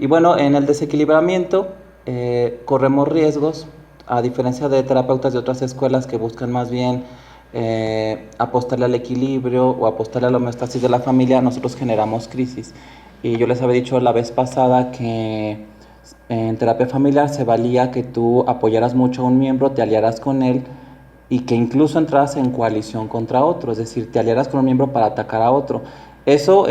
Y bueno, en el desequilibramiento corremos riesgos, a diferencia de terapeutas de otras escuelas que buscan más bien apostarle al equilibrio o apostarle a la homeostasis de la familia. Nosotros generamos crisis. Y yo les había dicho la vez pasada que en terapia familiar se valía que tú apoyaras mucho a un miembro, te aliaras con él y que incluso entras en coalición contra otro, es decir, te aliaras con un miembro para atacar a otro. Eso,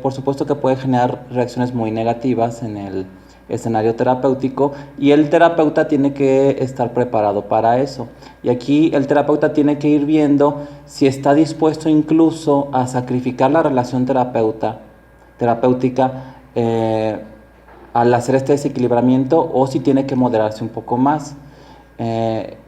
por supuesto que puede generar reacciones muy negativas en el escenario terapéutico y el terapeuta tiene que estar preparado para eso. Y aquí el terapeuta tiene que ir viendo si está dispuesto incluso a sacrificar la relación terapéutica al hacer este desequilibramiento o si tiene que moderarse un poco más.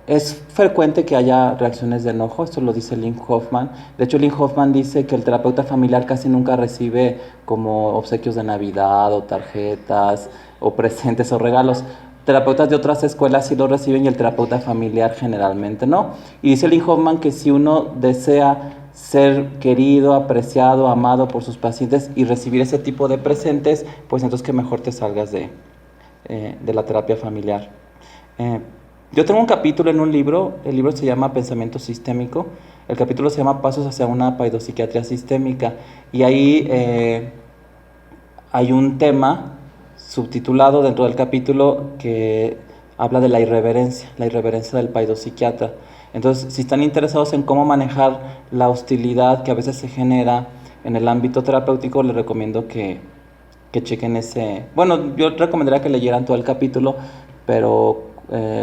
Es frecuente que haya reacciones de enojo, esto lo dice Lynn Hoffman. De hecho, Lynn Hoffman dice que el terapeuta familiar casi nunca recibe como obsequios de Navidad o tarjetas o presentes o regalos. Terapeutas de otras escuelas sí lo reciben y el terapeuta familiar generalmente no. Y dice Lynn Hoffman que si uno desea ser querido, apreciado, amado por sus pacientes y recibir ese tipo de presentes, pues entonces que mejor te salgas de la terapia familiar. Eh, yo tengo un capítulo en un libro, el libro se llama Pensamiento Sistémico, el capítulo se llama Pasos hacia una paidopsiquiatría sistémica y ahí hay un tema subtitulado dentro del capítulo que habla de la irreverencia del paidopsiquiatra. Entonces, si están interesados en cómo manejar la hostilidad que a veces se genera en el ámbito terapéutico, les recomiendo que chequen ese... Bueno, yo recomendaría que leyeran todo el capítulo, pero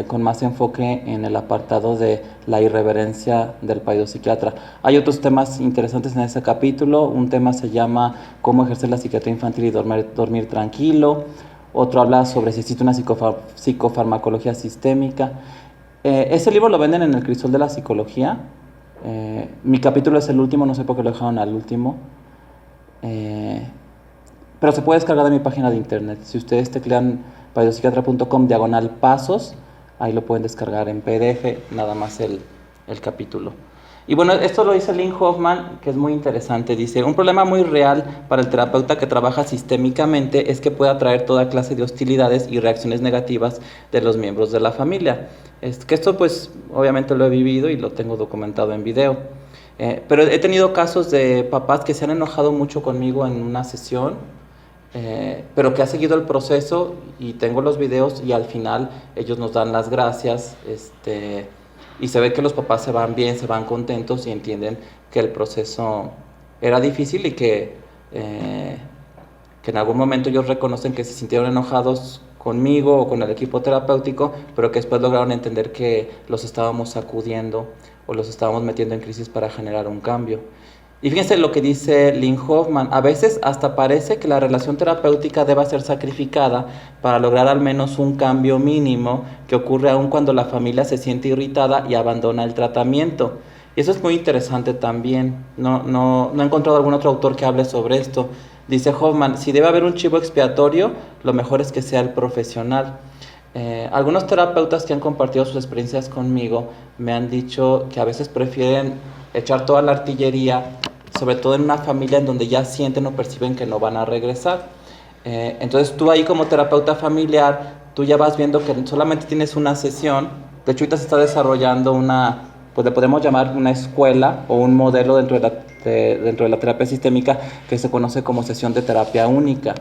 con más enfoque en el apartado de la irreverencia del paidopsiquiatra. Hay otros temas interesantes en ese capítulo. Un tema se llama Cómo ejercer la psiquiatría infantil y dormir tranquilo. Otro habla sobre si existe una psicofarmacología sistémica. Ese libro lo venden en el Crisol de la Psicología. Mi capítulo es el último, no sé por qué lo dejaron al último. Pero se puede descargar de mi página de internet. Si ustedes teclean paidopsiquiatra.com/pasos, ahí lo pueden descargar en PDF, nada más el capítulo. Y bueno, esto lo dice Lynn Hoffman, que es muy interesante. Dice, un problema muy real para el terapeuta que trabaja sistémicamente es que puede atraer toda clase de hostilidades y reacciones negativas de los miembros de la familia. Es que esto pues obviamente lo he vivido y lo tengo documentado en video. Pero he tenido casos de papás que se han enojado mucho conmigo en una sesión, pero que ha seguido el proceso y tengo los videos y al final ellos nos dan las gracias, y se ve que los papás se van bien, se van contentos y entienden que el proceso era difícil y que en algún momento ellos reconocen que se sintieron enojados conmigo o con el equipo terapéutico, pero que después lograron entender que los estábamos sacudiendo o los estábamos metiendo en crisis para generar un cambio. Y fíjense lo que dice Lynn Hoffman, a veces hasta parece que la relación terapéutica deba ser sacrificada para lograr al menos un cambio mínimo que ocurre aún cuando la familia se siente irritada y abandona el tratamiento. Y eso es muy interesante también, no he encontrado algún otro autor que hable sobre esto. Dice Hoffman, si debe haber un chivo expiatorio, lo mejor es que sea el profesional. Algunos terapeutas que han compartido sus experiencias conmigo me han dicho que a veces prefieren echar toda la artillería, sobre todo en una familia en donde ya sienten o perciben que no van a regresar. Entonces tú ahí como terapeuta familiar, tú ya vas viendo que solamente tienes una sesión. De hecho ahorita se está desarrollando pues le podemos llamar una escuela o un modelo dentro de la terapia sistémica que se conoce como sesión de terapia única.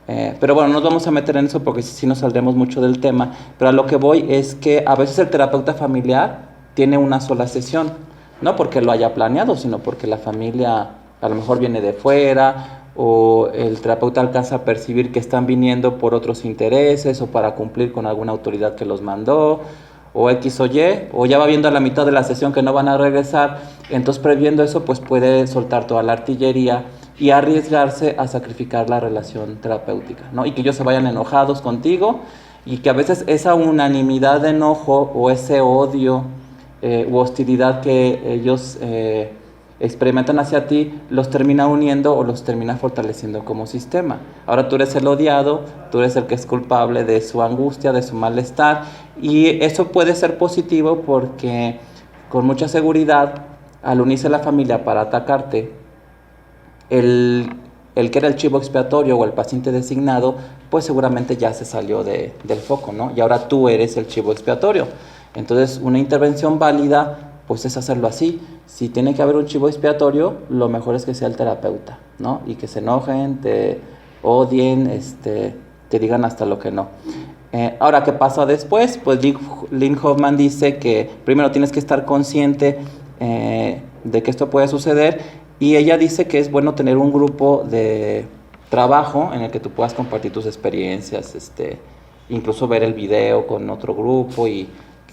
Pero bueno, no nos vamos a meter en eso porque sí nos saldremos mucho del tema, pero a lo que voy es que a veces el terapeuta familiar tiene una sola sesión, no porque lo haya planeado, sino porque la familia a lo mejor viene de fuera o el terapeuta alcanza a percibir que están viniendo por otros intereses o para cumplir con alguna autoridad que los mandó o X o Y, o ya va viendo a la mitad de la sesión que no van a regresar, entonces previendo eso pues puede soltar toda la artillería y arriesgarse a sacrificar la relación terapéutica, ¿no? Y que ellos se vayan enojados contigo y que a veces esa unanimidad de enojo o ese odio u hostilidad que ellos experimentan hacia ti los termina uniendo o los termina fortaleciendo como sistema. Ahora tú eres el odiado, tú eres el que es culpable de su angustia, de su malestar, y eso puede ser positivo porque con mucha seguridad al unirse la familia para atacarte, el el que era el chivo expiatorio o el paciente designado, pues seguramente ya se salió del foco, ¿no? Y ahora tú eres el chivo expiatorio. Entonces, una intervención válida, pues es hacerlo así. Si tiene que haber un chivo expiatorio, lo mejor es que sea el terapeuta, ¿no? Y que se enojen, te odien, te digan hasta lo que no. Ahora, ¿qué pasa después? Pues Lynn Hoffman dice que primero tienes que estar consciente de que esto puede suceder, y ella dice que es bueno tener un grupo de trabajo en el que tú puedas compartir tus experiencias, incluso ver el video con otro grupo y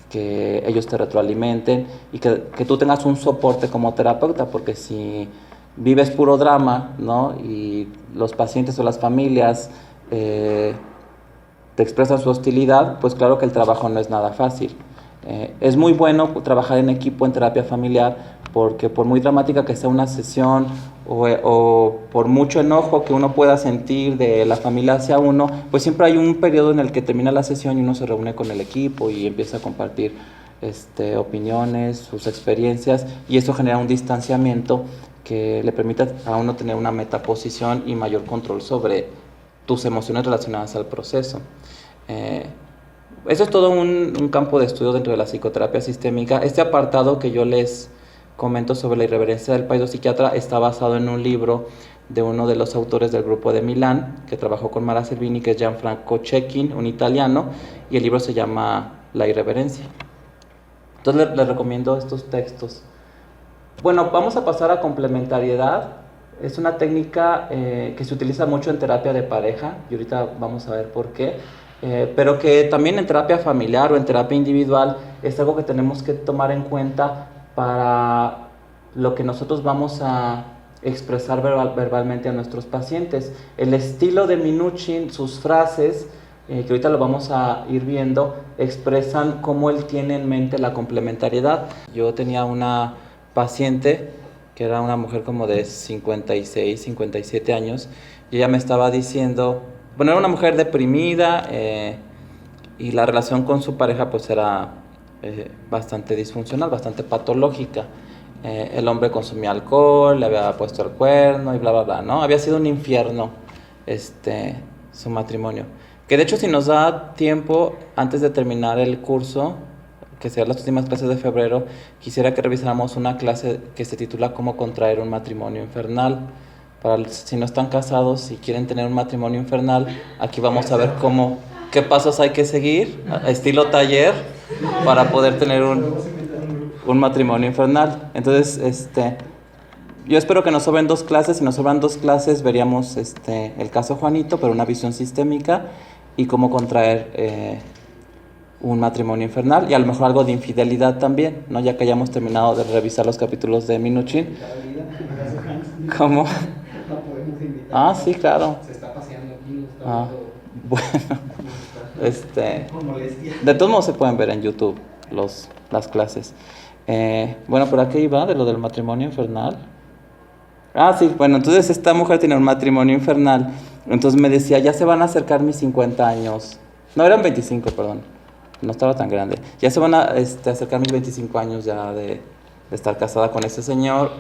que ellos te retroalimenten, y que tú tengas un soporte como terapeuta, porque si vives puro drama, ¿no? Y los pacientes o las familias te expresan su hostilidad, pues claro que el trabajo no es nada fácil. Es muy bueno trabajar en equipo en terapia familiar, porque por muy dramática que sea una sesión o por mucho enojo que uno pueda sentir de la familia hacia uno, pues siempre hay un periodo en el que termina la sesión y uno se reúne con el equipo y empieza a compartir opiniones, sus experiencias, y eso genera un distanciamiento que le permite a uno tener una metaposición y mayor control sobre tus emociones relacionadas al proceso. Eso es todo un campo de estudio dentro de la psicoterapia sistémica. Este apartado que yo les comento sobre la irreverencia del psiquiatra está basado en un libro de uno de los autores del grupo de Milán, que trabajó con Mara Servini, que es Gianfranco Cecchin, un italiano, y el libro se llama La irreverencia. Entonces les recomiendo estos textos. Bueno, vamos a pasar a complementariedad. Es una técnica que se utiliza mucho en terapia de pareja, y ahorita vamos a ver por qué. Pero que también en terapia familiar o en terapia individual es algo que tenemos que tomar en cuenta para lo que nosotros vamos a expresar verbalmente a nuestros pacientes. El estilo de Minuchin, sus frases, que ahorita lo vamos a ir viendo, expresan cómo él tiene en mente la complementariedad. Yo tenía una paciente que era una mujer como de 56, 57 años, y ella me estaba diciendo, bueno, era una mujer deprimida, y la relación con su pareja pues era bastante disfuncional, bastante patológica. El hombre consumía alcohol, le había puesto el cuerno y bla, bla, bla, ¿no? Había sido un infierno su matrimonio. Que de hecho, si nos da tiempo, antes de terminar el curso, que serán las últimas clases de febrero, quisiera que revisáramos una clase que se titula Cómo contraer un matrimonio infernal. Para si no están casados y quieren tener un matrimonio infernal, aquí vamos a ver qué pasos hay que seguir, estilo taller, para poder tener un matrimonio infernal. Entonces, yo espero que nos sobren 2 clases. Si nos sobran 2 clases, veríamos el caso Juanito, pero una visión sistémica, y cómo contraer un matrimonio infernal, y a lo mejor algo de infidelidad también, ¿no? Ya que hayamos terminado de revisar los capítulos de Minuchin. ¿Cómo? Ah, sí, claro. Se está paseando aquí. Bueno, de todos modos se pueden ver en YouTube las clases. Bueno, por aquí iba de lo del matrimonio infernal. Ah, sí, bueno, entonces esta mujer tiene un matrimonio infernal. Entonces me decía, ya se van a acercar mis 50 años. No, eran 25, perdón. No estaba tan grande. Ya se van a acercar mis 25 años ya de estar casada con ese señor,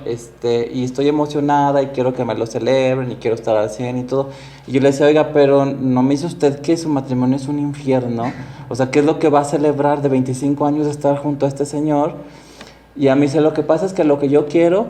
y estoy emocionada y quiero que me lo celebren y quiero estar al 100 y todo. Y yo le decía, oiga, pero ¿no me dice usted que su matrimonio es un infierno? O sea, ¿qué es lo que va a celebrar de 25 años de estar junto a este señor? Y a mí dice, lo que pasa es que lo que yo quiero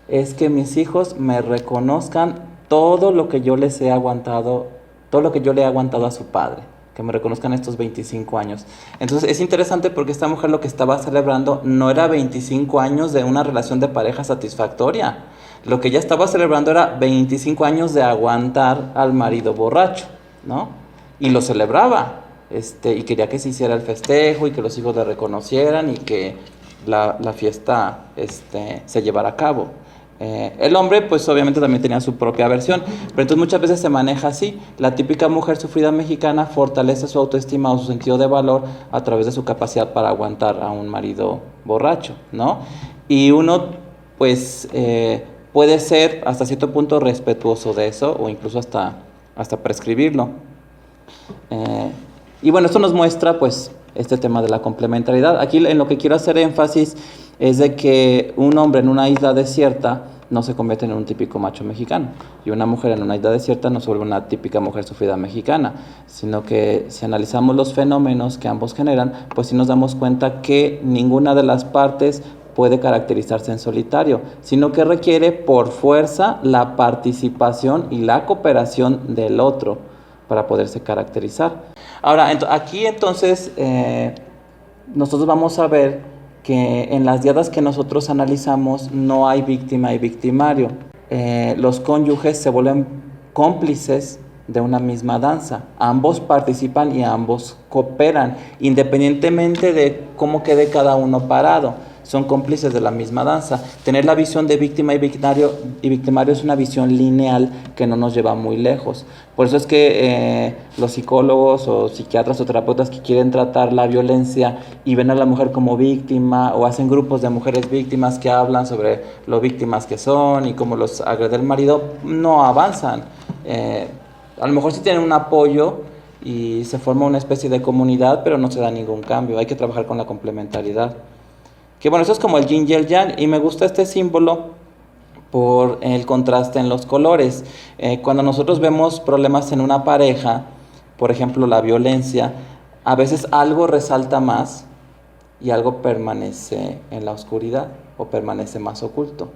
es que mis hijos me reconozcan todo lo que yo les he aguantado, todo lo que yo le he aguantado a su padre, que me reconozcan estos 25 años. Entonces es interesante porque esta mujer lo que estaba celebrando no era 25 años de una relación de pareja satisfactoria. Lo que ella estaba celebrando era 25 años de aguantar al marido borracho, ¿no? Y lo celebraba, y quería que se hiciera el festejo y que los hijos le reconocieran y que la fiesta se llevara a cabo. El hombre pues obviamente también tenía su propia versión, pero entonces muchas veces se maneja así. La típica mujer sufrida mexicana fortalece su autoestima o su sentido de valor a través de su capacidad para aguantar a un marido borracho, ¿no? Y uno pues puede ser hasta cierto punto respetuoso de eso, o incluso hasta prescribirlo. Y bueno, esto nos muestra pues este tema de la complementariedad. Aquí en lo que quiero hacer énfasis es de que un hombre en una isla desierta no se convierte en un típico macho mexicano, y una mujer en una isla desierta no se vuelve una típica mujer sufrida mexicana, sino que si analizamos los fenómenos que ambos generan, pues sí nos damos cuenta que ninguna de las partes puede caracterizarse en solitario, sino que requiere por fuerza la participación y la cooperación del otro para poderse caracterizar. Ahora, aquí entonces nosotros vamos a ver que en las diadas que nosotros analizamos no hay víctima y victimario. Los cónyuges se vuelven cómplices de una misma danza. Ambos participan y ambos cooperan, independientemente de cómo quede cada uno parado. Son cómplices de la misma danza. Tener la visión de víctima y victimario es una visión lineal que no nos lleva muy lejos. Por eso es que los psicólogos o psiquiatras o terapeutas que quieren tratar la violencia y ven a la mujer como víctima, o hacen grupos de mujeres víctimas que hablan sobre lo víctimas que son y cómo los agrede el marido, no avanzan. A lo mejor sí tienen un apoyo y se forma una especie de comunidad, pero no se da ningún cambio. Hay que trabajar con la complementariedad. Que bueno, eso es como el yin y el yang, y me gusta este símbolo por el contraste en los colores. Cuando nosotros vemos problemas en una pareja, por ejemplo la violencia, a veces algo resalta más y algo permanece en la oscuridad o permanece más oculto.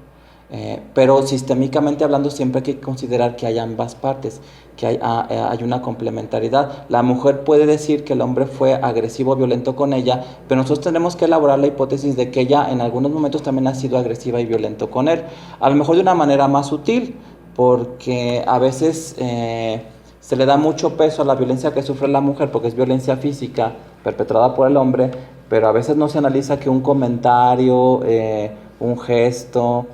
Pero sistémicamente hablando siempre hay que considerar que hay ambas partes, que hay una complementariedad. La mujer puede decir que el hombre fue agresivo o violento con ella, pero nosotros tenemos que elaborar la hipótesis de que ella en algunos momentos también ha sido agresiva y violento con él. A lo mejor de una manera más sutil, porque a veces se le da mucho peso a la violencia que sufre la mujer porque es violencia física perpetrada por el hombre, pero a veces no se analiza que un comentario, un gesto,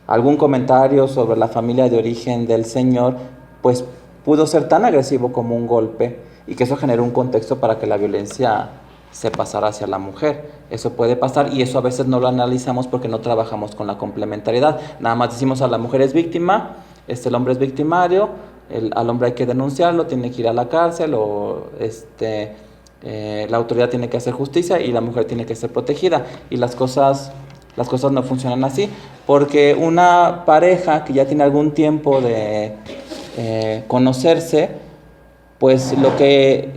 algún comentario sobre la familia de origen del señor, pues pudo ser tan agresivo como un golpe, y que eso generó un contexto para que la violencia se pasara hacia la mujer. Eso puede pasar, y eso a veces no lo analizamos porque no trabajamos con la complementariedad. Nada más decimos a la mujer es víctima, el hombre es victimario, al hombre hay que denunciarlo, tiene que ir a la cárcel, o la autoridad tiene que hacer justicia y la mujer tiene que ser protegida, y las cosas no funcionan así, porque una pareja que ya tiene algún tiempo de conocerse, pues lo que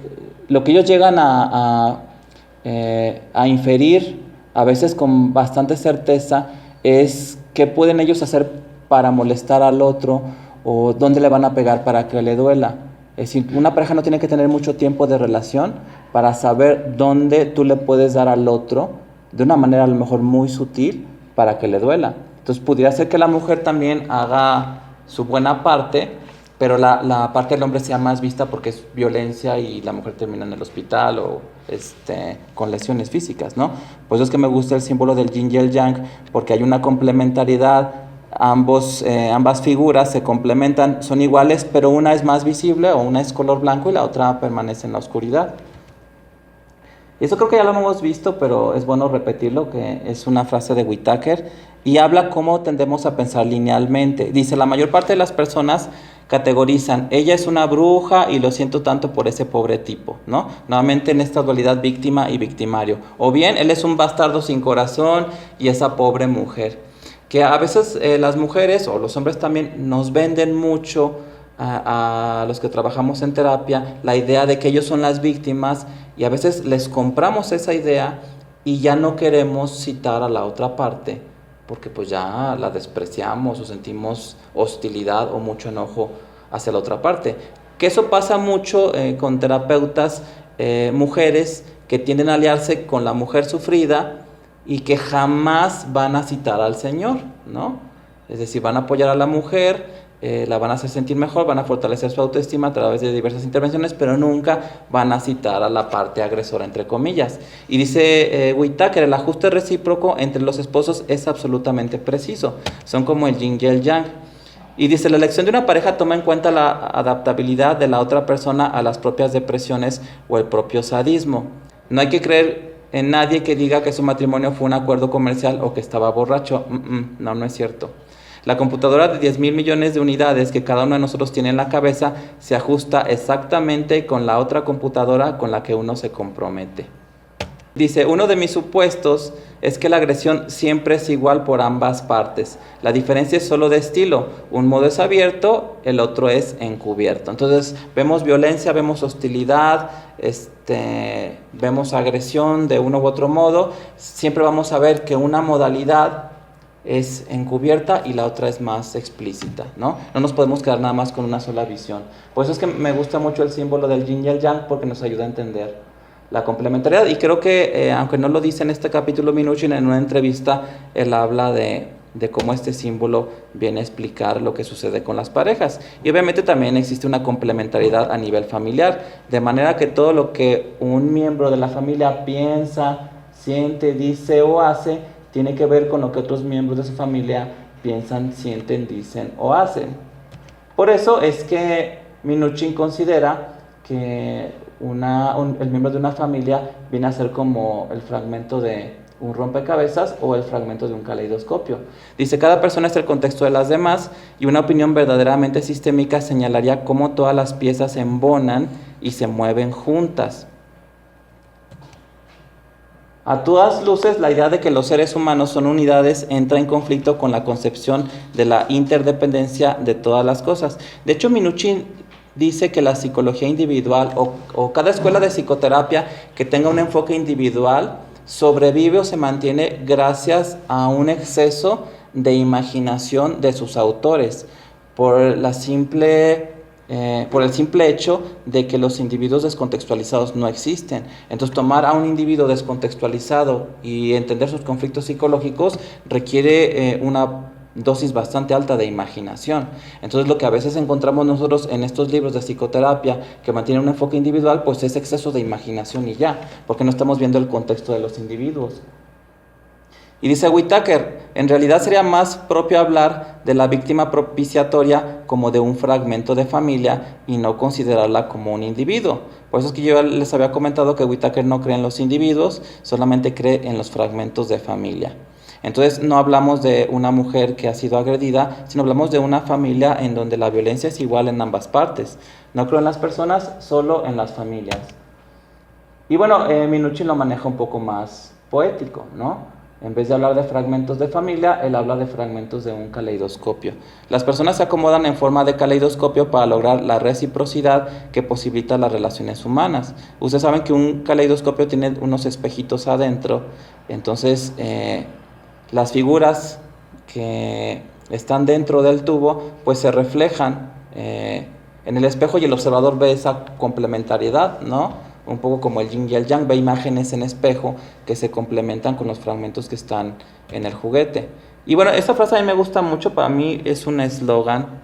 ellos llegan a inferir, a veces con bastante certeza, es qué pueden ellos hacer para molestar al otro, o dónde le van a pegar para que le duela. Es decir, una pareja no tiene que tener mucho tiempo de relación para saber dónde tú le puedes dar al otro de una manera a lo mejor muy sutil para que le duela. Entonces pudiera ser que la mujer también haga su buena parte, pero la parte del hombre sea más vista porque es violencia y la mujer termina en el hospital o con lesiones físicas, ¿no? Por eso es que me gusta el símbolo del yin y el yang, porque hay una complementariedad. Ambas figuras se complementan, son iguales, pero una es más visible, o una es color blanco y la otra permanece en la oscuridad. Eso creo que ya lo hemos visto, pero es bueno repetirlo, que es una frase de Whitaker, y habla cómo tendemos a pensar linealmente. Dice, la mayor parte de las personas categorizan, ella es una bruja y lo siento tanto por ese pobre tipo, ¿no? Nuevamente en esta dualidad víctima y victimario. O bien, él es un bastardo sin corazón y esa pobre mujer. Que a veces las mujeres o los hombres también nos venden mucho a los que trabajamos en terapia la idea de que ellos son las víctimas, y a veces les compramos esa idea y ya no queremos citar a la otra parte porque pues ya la despreciamos o sentimos hostilidad o mucho enojo hacia la otra parte. Que eso pasa mucho con terapeutas mujeres que tienden a aliarse con la mujer sufrida y que jamás van a citar al Señor, ¿no? Es decir, van a apoyar a la mujer, la van a hacer sentir mejor, van a fortalecer su autoestima a través de diversas intervenciones, pero nunca van a citar a la parte agresora, entre comillas. Y dice Whitaker, el ajuste recíproco entre los esposos es absolutamente preciso. Son como el yin y el yang. Y dice, la elección de una pareja toma en cuenta la adaptabilidad de la otra persona a las propias depresiones o el propio sadismo. No hay que creer en nadie que diga que su matrimonio fue un acuerdo comercial o que estaba borracho. No es cierto. La computadora de 10,000 millones de unidades que cada uno de nosotros tiene en la cabeza se ajusta exactamente con la otra computadora con la que uno se compromete. Dice, uno de mis supuestos es que la agresión siempre es igual por ambas partes. La diferencia es solo de estilo. Un modo es abierto, el otro es encubierto. Entonces, vemos violencia, vemos hostilidad, vemos agresión de uno u otro modo. Siempre vamos a ver que una modalidad es encubierta y la otra es más explícita, ¿no? No nos podemos quedar nada más con una sola visión. Por eso es que me gusta mucho el símbolo del yin y el yang, porque nos ayuda a entender la complementariedad. Y creo que, aunque no lo dice en este capítulo Minuchin, en una entrevista él habla de cómo este símbolo viene a explicar lo que sucede con las parejas. Y obviamente también existe una complementariedad a nivel familiar, de manera que todo lo que un miembro de la familia piensa, siente, dice o hace, tiene que ver con lo que otros miembros de su familia piensan, sienten, dicen o hacen. Por eso es que Minuchin considera que el miembro de una familia viene a ser como el fragmento de un rompecabezas o el fragmento de un caleidoscopio. Dice, cada persona es el contexto de las demás y una opinión verdaderamente sistémica señalaría cómo todas las piezas se embonan y se mueven juntas. A todas luces, la idea de que los seres humanos son unidades entra en conflicto con la concepción de la interdependencia de todas las cosas. De hecho, Minuchin dice que la psicología individual o cada escuela de psicoterapia que tenga un enfoque individual sobrevive o se mantiene gracias a un exceso de imaginación de sus autores por el simple hecho de que los individuos descontextualizados no existen. Entonces, tomar a un individuo descontextualizado y entender sus conflictos psicológicos requiere una dosis bastante alta de imaginación. Entonces, lo que a veces encontramos nosotros en estos libros de psicoterapia que mantienen un enfoque individual, pues es exceso de imaginación y ya, porque no estamos viendo el contexto de los individuos. Y dice Whitaker, en realidad sería más propio hablar de la víctima propiciatoria como de un fragmento de familia y no considerarla como un individuo. Por eso es que yo les había comentado que Whitaker no cree en los individuos, solamente cree en los fragmentos de familia. Entonces no hablamos de una mujer que ha sido agredida, sino hablamos de una familia en donde la violencia es igual en ambas partes. No creo en las personas, solo en las familias. Y bueno, Minuchin lo maneja un poco más poético, ¿no? En vez de hablar de fragmentos de familia, él habla de fragmentos de un caleidoscopio. Las personas se acomodan en forma de caleidoscopio para lograr la reciprocidad que posibilita las relaciones humanas. Ustedes saben que un caleidoscopio tiene unos espejitos adentro, entonces las figuras que están dentro del tubo pues se reflejan en el espejo y el observador ve esa complementariedad, ¿no? Un poco como el yin y el yang, ve imágenes en espejo que se complementan con los fragmentos que están en el juguete. Y bueno, esta frase a mí me gusta mucho, para mí es un eslogan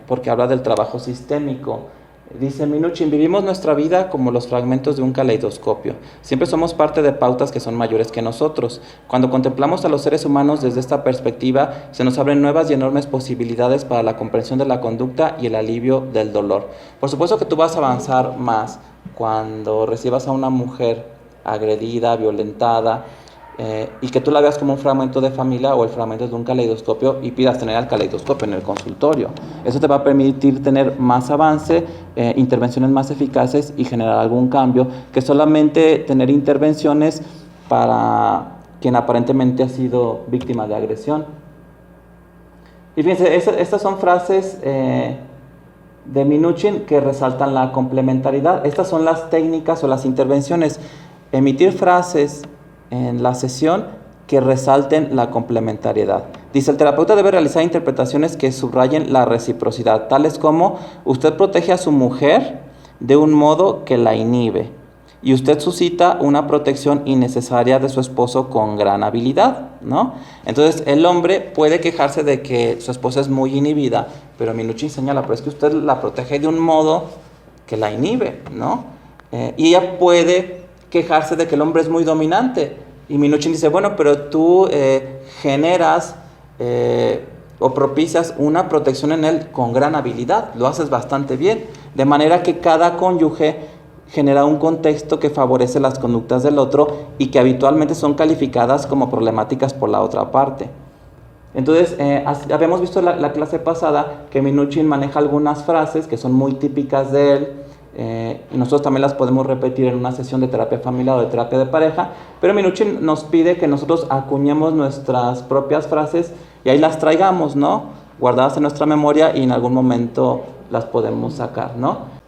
porque habla del trabajo sistémico. Dice Minuchin, vivimos nuestra vida como los fragmentos de un caleidoscopio. Siempre somos parte de pautas que son mayores que nosotros. Cuando contemplamos a los seres humanos desde esta perspectiva, se nos abren nuevas y enormes posibilidades para la comprensión de la conducta y el alivio del dolor. Por supuesto que tú vas a avanzar más cuando recibas a una mujer agredida, violentada, y que tú la veas como un fragmento de familia o el fragmento de un caleidoscopio y pidas tener al caleidoscopio en el consultorio. Eso te va a permitir tener más avance, intervenciones más eficaces y generar algún cambio, que solamente tener intervenciones para quien aparentemente ha sido víctima de agresión. Y fíjense, estas son frases de Minuchin que resaltan la complementariedad. Estas son las técnicas o las intervenciones. Emitir frases en la sesión que resalten la complementariedad. Dice, el terapeuta debe realizar interpretaciones que subrayen la reciprocidad, tales como: usted protege a su mujer de un modo que la inhibe, y usted suscita una protección innecesaria de su esposo con gran habilidad, ¿no? Entonces, el hombre puede quejarse de que su esposa es muy inhibida, pero Minuchin señala, pero es que usted la protege de un modo que la inhibe, ¿no? Y ella puede quejarse de que el hombre es muy dominante. Y Minuchin dice, bueno, pero tú generas o propicias una protección en él con gran habilidad, lo haces bastante bien, de manera que cada cónyuge genera un contexto que favorece las conductas del otro y que habitualmente son calificadas como problemáticas por la otra parte. Entonces, habíamos visto la clase pasada que Minuchin maneja algunas frases que son muy típicas de él, y nosotros también las podemos repetir en una sesión de terapia familiar o de terapia de pareja, pero Minuchin nos pide que nosotros acuñemos nuestras propias frases y ahí las traigamos, ¿no? Guardadas en nuestra memoria y en algún momento las podemos sacar, ¿no?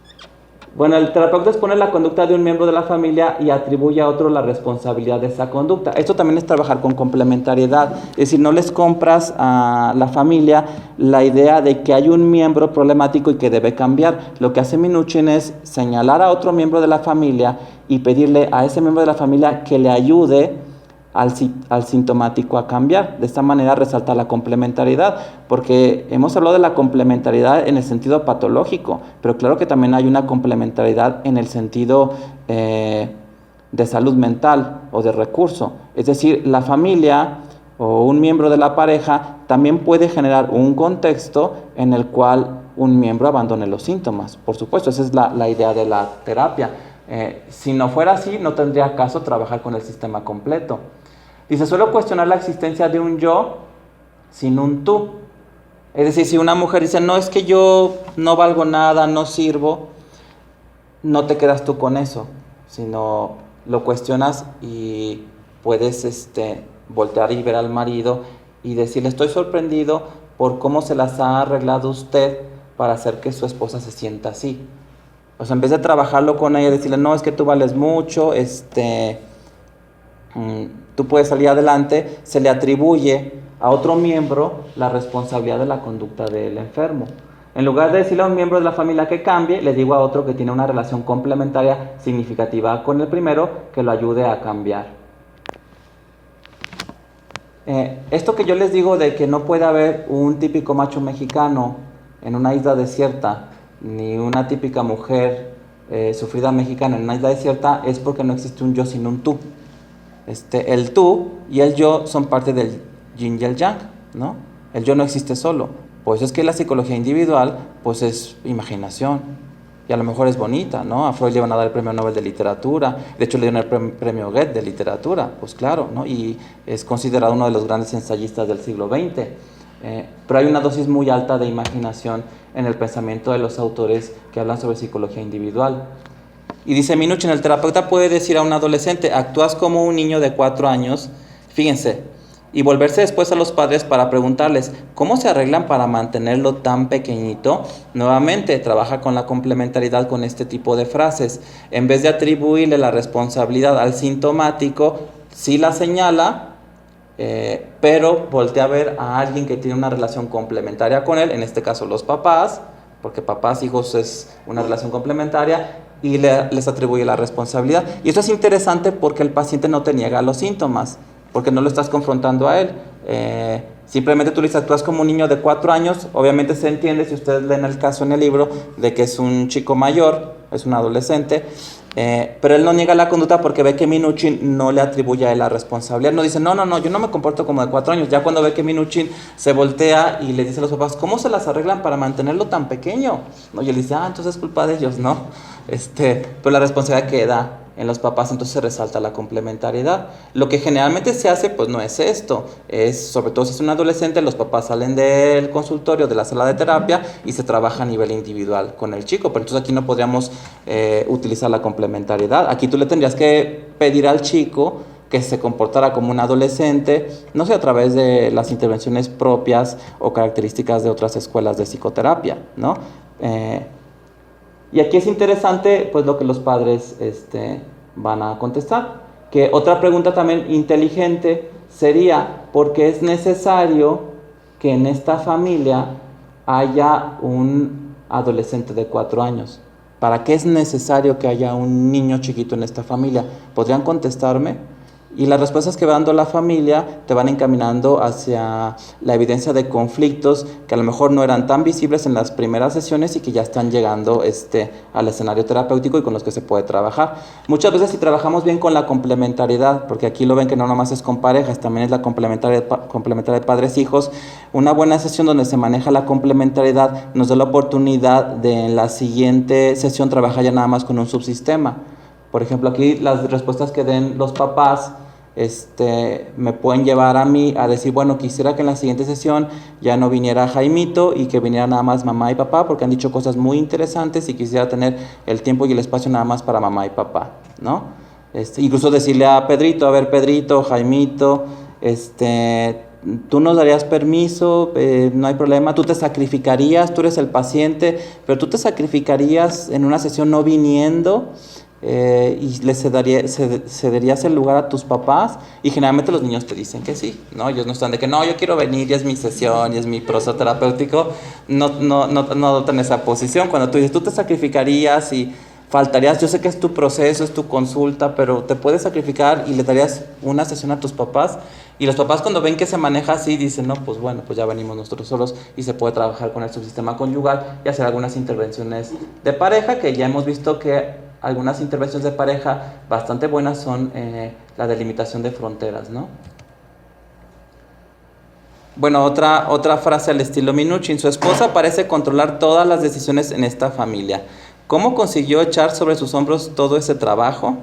Bueno, el terapeuta expone la conducta de un miembro de la familia y atribuye a otro la responsabilidad de esa conducta. Esto también es trabajar con complementariedad, es decir, no les compras a la familia la idea de que hay un miembro problemático y que debe cambiar. Lo que hace Minuchin es señalar a otro miembro de la familia y pedirle a ese miembro de la familia que le ayude al sintomático a cambiar. De esta manera resalta la complementariedad, porque hemos hablado de la complementariedad en el sentido patológico, pero claro que también hay una complementariedad en el sentido de salud mental o de recurso. Es decir, la familia o un miembro de la pareja también puede generar un contexto en el cual un miembro abandone los síntomas. Por supuesto, esa es la idea de la terapia. Si no fuera así, no tendría caso trabajar con el sistema completo. Dice, suelo cuestionar la existencia de un yo sin un tú. Es decir, si una mujer dice, no, es que yo no valgo nada, no sirvo, no te quedas tú con eso, sino lo cuestionas y puedes voltear y ver al marido y decirle, estoy sorprendido por cómo se las ha arreglado usted para hacer que su esposa se sienta así. O sea, en vez de trabajarlo con ella, decirle, no, es que tú vales mucho, tú puedes salir adelante, se le atribuye a otro miembro la responsabilidad de la conducta del enfermo. En lugar de decirle a un miembro de la familia que cambie, le digo a otro que tiene una relación complementaria significativa con el primero que lo ayude a cambiar. Esto que yo les digo de que no puede haber un típico macho mexicano en una isla desierta, ni una típica mujer sufrida mexicana en una isla desierta, es porque no existe un yo sin un tú. El tú y el yo son parte del yin y el yang, ¿no? El yo no existe solo. Pues es que la psicología individual, pues es imaginación. Y a lo mejor es bonita, ¿no? A Freud le van a dar el premio Nobel de literatura. De hecho, le dieron el premio Goethe de literatura. Pues claro, ¿no? Y es considerado uno de los grandes ensayistas del siglo XX. Pero hay una dosis muy alta de imaginación en el pensamiento de los autores que hablan sobre psicología individual. Y dice Minuchin, el terapeuta puede decir a un adolescente, actúas como un niño de 4 años, fíjense, y volverse después a los padres para preguntarles, ¿cómo se arreglan para mantenerlo tan pequeñito? Nuevamente, trabaja con la complementariedad con este tipo de frases. En vez de atribuirle la responsabilidad al sintomático, sí la señala, pero voltea a ver a alguien que tiene una relación complementaria con él, en este caso los papás, porque papás, hijos es una relación complementaria, y les atribuye la responsabilidad. Y esto es interesante porque el paciente no te niega los síntomas, porque no lo estás confrontando a él. Simplemente tú le dices, actúas como un niño de 4 años, obviamente se entiende, si ustedes leen el caso en el libro, de que es un chico mayor, es un adolescente, pero él no niega la conducta porque ve que Minuchin no le atribuye a él la responsabilidad. No dice, no, yo no me comporto como de 4 años. Ya cuando ve que Minuchin se voltea y le dice a los papás, ¿cómo se las arreglan para mantenerlo tan pequeño? ¿No? Y él dice, entonces es culpa de ellos, ¿no? Pero la responsabilidad queda en los papás, entonces se resalta la complementariedad. Lo que generalmente se hace, pues no es esto, es sobre todo si es un adolescente, los papás salen del consultorio, de la sala de terapia y se trabaja a nivel individual con el chico, pero entonces aquí no podríamos utilizar la complementariedad. Aquí tú le tendrías que pedir al chico que se comportara como un adolescente, no sé, a través de las intervenciones propias o características de otras escuelas de psicoterapia, ¿no? Y aquí es interesante, pues, lo que los padres van a contestar. Que otra pregunta también inteligente sería, ¿por qué es necesario que en esta familia haya un adolescente de 4 años? ¿Para qué es necesario que haya un niño chiquito en esta familia? ¿Podrían contestarme? Y las respuestas que va dando la familia te van encaminando hacia la evidencia de conflictos que a lo mejor no eran tan visibles en las primeras sesiones y que ya están llegando al escenario terapéutico y con los que se puede trabajar. Muchas veces si trabajamos bien con la complementariedad, porque aquí lo ven que no nomás es con parejas, también es la complementariedad de padres-hijos, una buena sesión donde se maneja la complementariedad nos da la oportunidad de en la siguiente sesión trabajar ya nada más con un subsistema. Por ejemplo, aquí las respuestas que den los papás me pueden llevar a mí a decir, bueno, quisiera que en la siguiente sesión ya no viniera Jaimito y que viniera nada más mamá y papá, porque han dicho cosas muy interesantes y quisiera tener el tiempo y el espacio nada más para mamá y papá, ¿no? Incluso decirle a Pedrito, a ver, Pedrito, Jaimito, tú nos darías permiso, no hay problema, tú te sacrificarías, tú eres el paciente, pero tú te sacrificarías en una sesión no viniendo, y le cederías el lugar a tus papás, y generalmente los niños te dicen que sí, ¿no? Ellos no están de que no, yo quiero venir y es mi sesión y es mi proceso terapéutico, no adoptan esa posición. Cuando tú dices, tú te sacrificarías y faltarías, yo sé que es tu proceso, es tu consulta, pero te puedes sacrificar y le darías una sesión a tus papás, y los papás cuando ven que se maneja así dicen, no, pues bueno, pues ya venimos nosotros solos y se puede trabajar con el subsistema conyugal y hacer algunas intervenciones de pareja, que ya hemos visto que algunas intervenciones de pareja bastante buenas son la delimitación de fronteras, ¿no? Bueno, otra frase al estilo Minuchin. Su esposa parece controlar todas las decisiones en esta familia. ¿Cómo consiguió echar sobre sus hombros todo ese trabajo?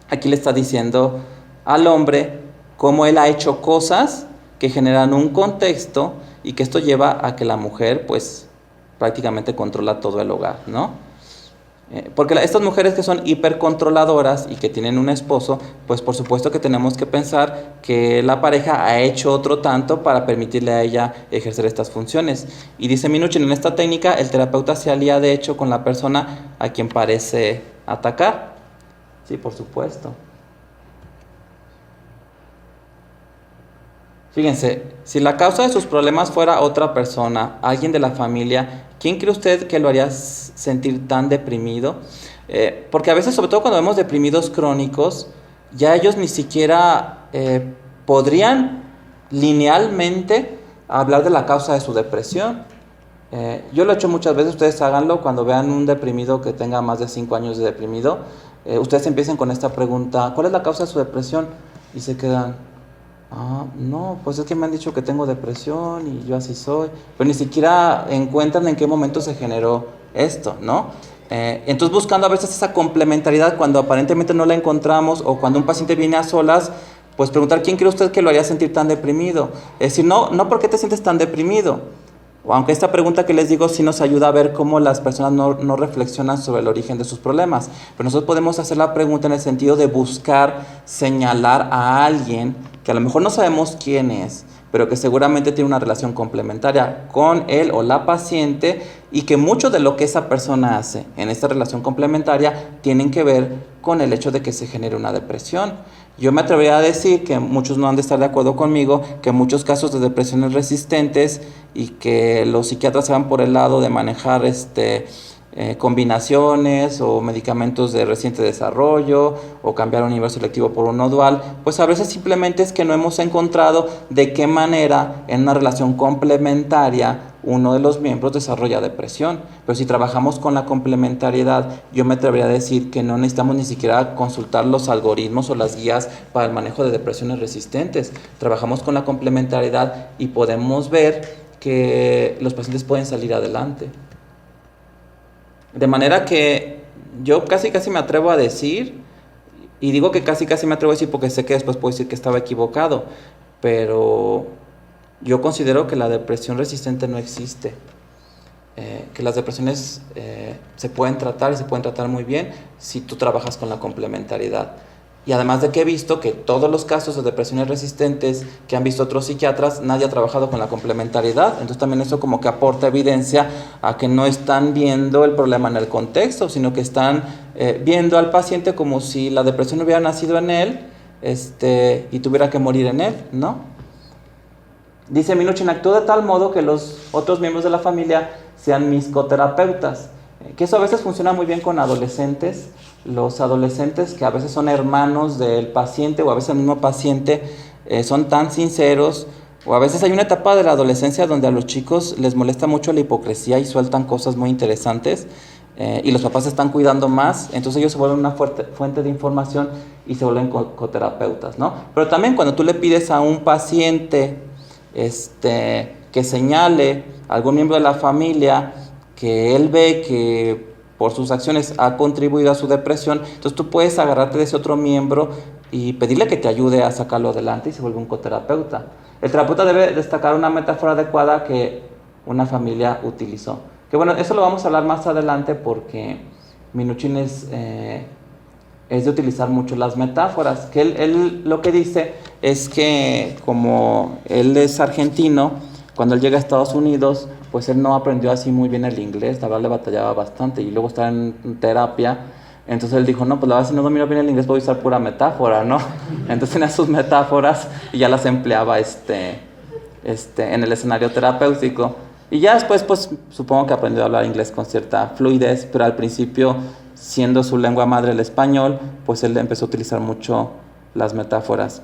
Aquí le está diciendo al hombre cómo él ha hecho cosas que generan un contexto y que esto lleva a que la mujer pues prácticamente controla todo el hogar, ¿no? Porque estas mujeres que son hipercontroladoras y que tienen un esposo, pues por supuesto que tenemos que pensar que la pareja ha hecho otro tanto para permitirle a ella ejercer estas funciones. Y dice Minuchin, en esta técnica el terapeuta se alía de hecho con la persona a quien parece atacar. Sí, por supuesto. Fíjense, si la causa de sus problemas fuera otra persona, alguien de la familia, ¿quién cree usted que lo haría sentir tan deprimido? Porque a veces, sobre todo cuando vemos deprimidos crónicos, ya ellos ni siquiera podrían linealmente hablar de la causa de su depresión. Yo lo he hecho muchas veces, ustedes háganlo cuando vean un deprimido que tenga más de 5 años de deprimido. Ustedes empiecen con esta pregunta, ¿cuál es la causa de su depresión? Y se quedan... no, pues es que me han dicho que tengo depresión y yo así soy, pero ni siquiera encuentran en qué momento se generó esto, ¿no? Entonces buscando a veces esa complementariedad cuando aparentemente no la encontramos, o cuando un paciente viene a solas, pues preguntar, ¿quién cree usted que lo haría sentir tan deprimido? Es decir, no, ¿por qué te sientes tan deprimido? O aunque esta pregunta que les digo sí nos ayuda a ver cómo las personas no reflexionan sobre el origen de sus problemas, pero nosotros podemos hacer la pregunta en el sentido de buscar señalar a alguien que a lo mejor no sabemos quién es, pero que seguramente tiene una relación complementaria con él o la paciente, y que mucho de lo que esa persona hace en esta relación complementaria tienen que ver con el hecho de que se genere una depresión. Yo me atrevería a decir, que muchos no han de estar de acuerdo conmigo, que muchos casos de depresiones resistentes, y que los psiquiatras se van por el lado de manejar combinaciones o medicamentos de reciente desarrollo, o cambiar un universo selectivo por uno dual, pues a veces simplemente es que no hemos encontrado de qué manera en una relación complementaria uno de los miembros desarrolla depresión. Pero si trabajamos con la complementariedad, yo me atrevería a decir que no necesitamos ni siquiera consultar los algoritmos o las guías para el manejo de depresiones resistentes. Trabajamos con la complementariedad y podemos ver que los pacientes pueden salir adelante. De manera que yo casi me atrevo a decir, y digo que casi me atrevo a decir porque sé que después puedo decir que estaba equivocado, pero yo considero que la depresión resistente no existe, que las depresiones se pueden tratar, y se pueden tratar muy bien si tú trabajas con la complementariedad. Y además de que he visto que todos los casos de depresiones resistentes que han visto otros psiquiatras, nadie ha trabajado con la complementariedad. Entonces también eso como que aporta evidencia a que no están viendo el problema en el contexto, sino que están viendo al paciente como si la depresión hubiera nacido en él, y tuviera que morir en él, ¿no? Dice Minuchin, actúa de tal modo que los otros miembros de la familia sean mis coterapeutas. Que eso a veces funciona muy bien con adolescentes. Los adolescentes que a veces son hermanos del paciente, o a veces el mismo paciente, son tan sinceros, o a veces hay una etapa de la adolescencia donde a los chicos les molesta mucho la hipocresía y sueltan cosas muy interesantes, y los papás se están cuidando más, entonces ellos se vuelven una fuente de información y se vuelven coterapeutas, ¿no? Pero también cuando tú le pides a un paciente que señale a algún miembro de la familia que él ve que por sus acciones ha contribuido a su depresión, entonces tú puedes agarrarte de ese otro miembro y pedirle que te ayude a sacarlo adelante y se vuelve un coterapeuta. El terapeuta debe destacar una metáfora adecuada que una familia utilizó. Que bueno, eso lo vamos a hablar más adelante porque Minuchin es de utilizar mucho las metáforas. Que él lo que dice es que como él es argentino, cuando él llega a Estados Unidos, pues él no aprendió así muy bien el inglés, la verdad le batallaba bastante y luego estaba en terapia. Entonces él dijo, no, pues la verdad si no domino bien el inglés voy a usar pura metáfora, ¿no? Entonces tenía sus metáforas y ya las empleaba en el escenario terapéutico. Y ya después, pues supongo que aprendió a hablar inglés con cierta fluidez, pero al principio, siendo su lengua madre el español, pues él empezó a utilizar mucho las metáforas.